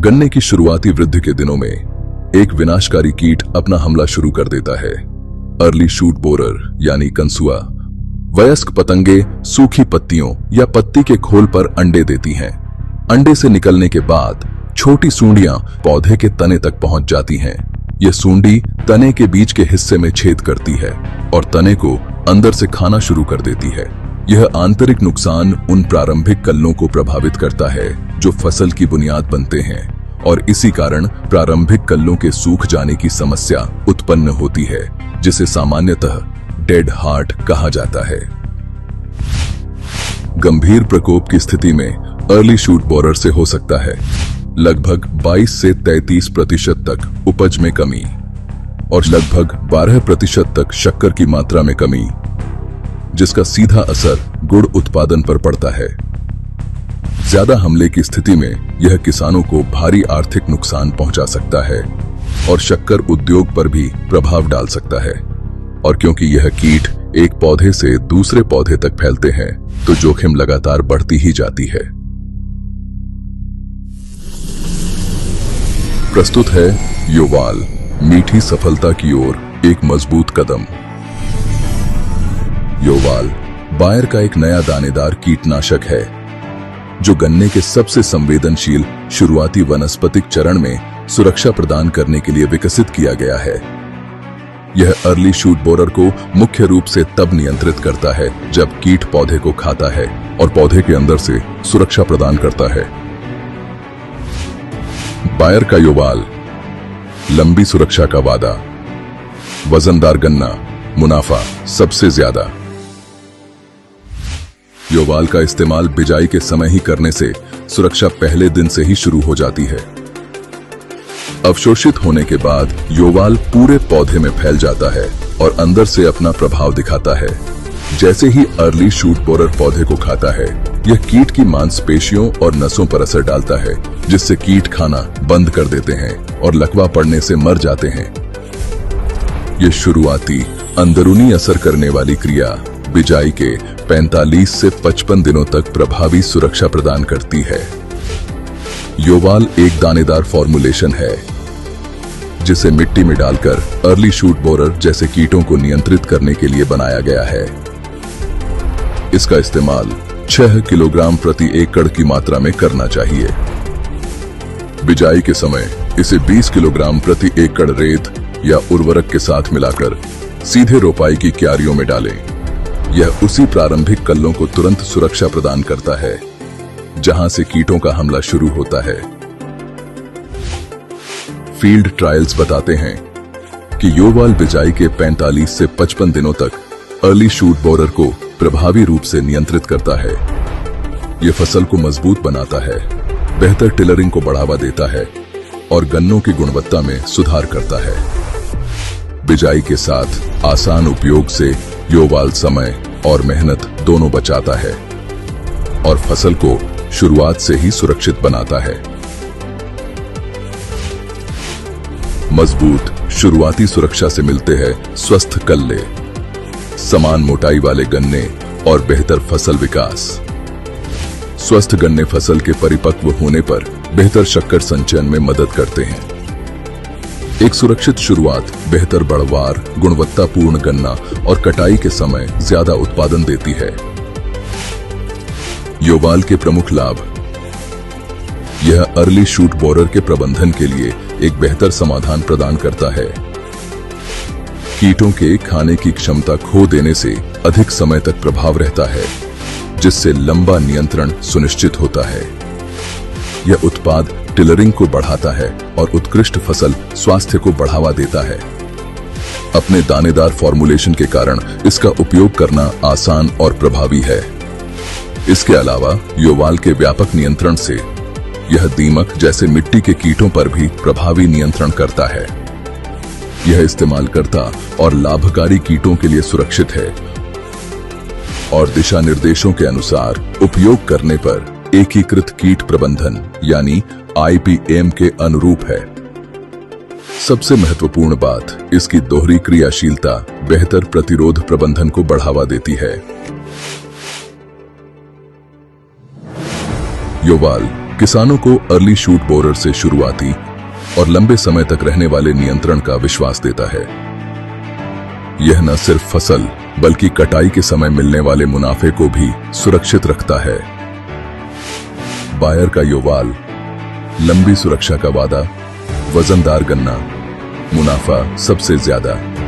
गन्ने की शुरुआती वृद्धि के दिनों में एक विनाशकारी कीट अपना हमला शुरू कर देता है। अर्ली शूट बोरर यानी कंसुआ। वयस्क पतंगे सूखी पत्तियों या पत्ती के खोल पर अंडे देती हैं। अंडे से निकलने के बाद छोटी सूंडियां पौधे के तने तक पहुंच जाती हैं। यह सूंडी तने के बीच के हिस्से में छेद करती है और तने को अंदर से खाना शुरू कर देती है। यह आंतरिक नुकसान उन प्रारंभिक कल्लों को प्रभावित करता है जो फसल की बुनियाद बनते हैं और इसी कारण प्रारंभिक कल्लों के सूख जाने की समस्या उत्पन्न होती है, जिसे सामान्यतः डेड हार्ट कहा जाता है। गंभीर प्रकोप की स्थिति में अर्ली शूट बोरर से हो सकता है लगभग 22 से 33% तक उपज में कमी और लगभग 12% तक शक्कर की मात्रा में कमी, जिसका सीधा असर गुड़ उत्पादन पर पड़ता है। ज्यादा हमले की स्थिति में यह किसानों को भारी आर्थिक नुकसान पहुंचा सकता है और शक्कर उद्योग पर भी प्रभाव डाल सकता है। और क्योंकि यह कीट एक पौधे से दूसरे पौधे तक फैलते हैं, तो जोखिम लगातार बढ़ती ही जाती है। प्रस्तुत है योवाल, मीठी सफलता की ओर एक मजबूत कदम। योवाल बायर का एक नया दानेदार कीटनाशक है जो गन्ने के सबसे संवेदनशील शुरुआती वनस्पतिक चरण में सुरक्षा प्रदान करने के लिए विकसित किया गया है। यह अर्ली शूट बोरर को मुख्य रूप से तब नियंत्रित करता है जब कीट पौधे को खाता है और पौधे के अंदर से सुरक्षा प्रदान करता है। बायर का योवाल, लंबी सुरक्षा का वादा, वजनदार गन्ना, मुनाफा सबसे ज्यादा। योवाल का इस्तेमाल बिजाई के समय ही करने से सुरक्षा पहले दिन से ही शुरू हो जाती है। अवशोषित होने के बाद योवाल पूरे पौधे में फैल जाता है और अंदर से अपना प्रभाव दिखाता है। जैसे ही अर्ली शूट बोरर पौधे को खाता है, यह कीट की मांसपेशियों और नसों पर असर डालता है, जिससे कीट खाना बंद कर देते हैं और लकवा पड़ने से मर जाते हैं। यह शुरुआती अंदरूनी असर करने वाली क्रिया बिजाई के 45 से 55 दिनों तक प्रभावी सुरक्षा प्रदान करती है। योवाल एक दानेदार फॉर्मुलेशन है जिसे मिट्टी में डालकर अर्ली शूट बोरर जैसे कीटों को नियंत्रित करने के लिए बनाया गया है। इसका इस्तेमाल 6 किलोग्राम प्रति एकड़ की मात्रा में करना चाहिए। बिजाई के समय इसे 20 किलोग्राम प्रति एकड़ रेत या उर्वरक के साथ मिलाकर सीधे रोपाई की क्यारियों में डालें। यह उसी प्रारंभिक कल्लों को तुरंत सुरक्षा प्रदान करता है जहां से कीटों का हमला शुरू होता है। फील्ड ट्रायल्स बताते हैं कि योवाल बिजाई के 45 से 55 दिनों तक अर्ली शूट बोरर को प्रभावी रूप से नियंत्रित करता है। यह फसल को मजबूत बनाता है, बेहतर टिलरिंग को बढ़ावा देता है और गन्नों की गुणवत्ता में सुधार करता है। बिजाई के साथ आसान उपयोग से योवाल समय और मेहनत दोनों बचाता है और फसल को शुरुआत से ही सुरक्षित बनाता है। मजबूत शुरुआती सुरक्षा से मिलते हैं स्वस्थ कल्ले, समान मोटाई वाले गन्ने और बेहतर फसल विकास। स्वस्थ गन्ने फसल के परिपक्व होने पर बेहतर शक्कर संचयन में मदद करते हैं। एक सुरक्षित शुरुआत बेहतर बढ़वार, गुणवत्तापूर्ण गन्ना और कटाई के समय ज्यादा उत्पादन देती है। योवाल के प्रमुख लाभ। यह अर्ली शूट बोरर के प्रबंधन के लिए एक बेहतर समाधान प्रदान करता है। कीटों के खाने की क्षमता खो देने से अधिक समय तक प्रभाव रहता है, जिससे लंबा नियंत्रण सुनिश्चित होता है। यह उत्पाद टिलरिंग को बढ़ाता है और उत्कृष्ट फसल स्वास्थ्य को बढ़ावा देता है। अपने दानेदार फॉर्मुलेशन के कारण इसका उपयोग करना आसान और प्रभावी है। इसके अलावा योवाल के व्यापक नियंत्रण से यह दीमक जैसे मिट्टी के कीटों पर भी प्रभावी नियंत्रण करता है। यह इस्तेमालकर्ता और लाभकारी कीटों के लिए सुरक्षित है और दिशा निर्देशों के अनुसार उपयोग करने पर एकीकृत कीट प्रबंधन यानी IPM के अनुरूप है। सबसे महत्वपूर्ण बात इसकी दोहरी क्रियाशीलता बेहतर प्रतिरोध प्रबंधन को बढ़ावा देती है। योवाल किसानों को अर्ली शूट बोरर से शुरुआती और लंबे समय तक रहने वाले नियंत्रण का विश्वास देता है। यह न सिर्फ फसल बल्कि कटाई के समय मिलने वाले मुनाफे को भी सुरक्षित रखता है। बायर का योवाल, लंबी सुरक्षा का वादा, वजनदार गन्ना, मुनाफा सबसे ज्यादा।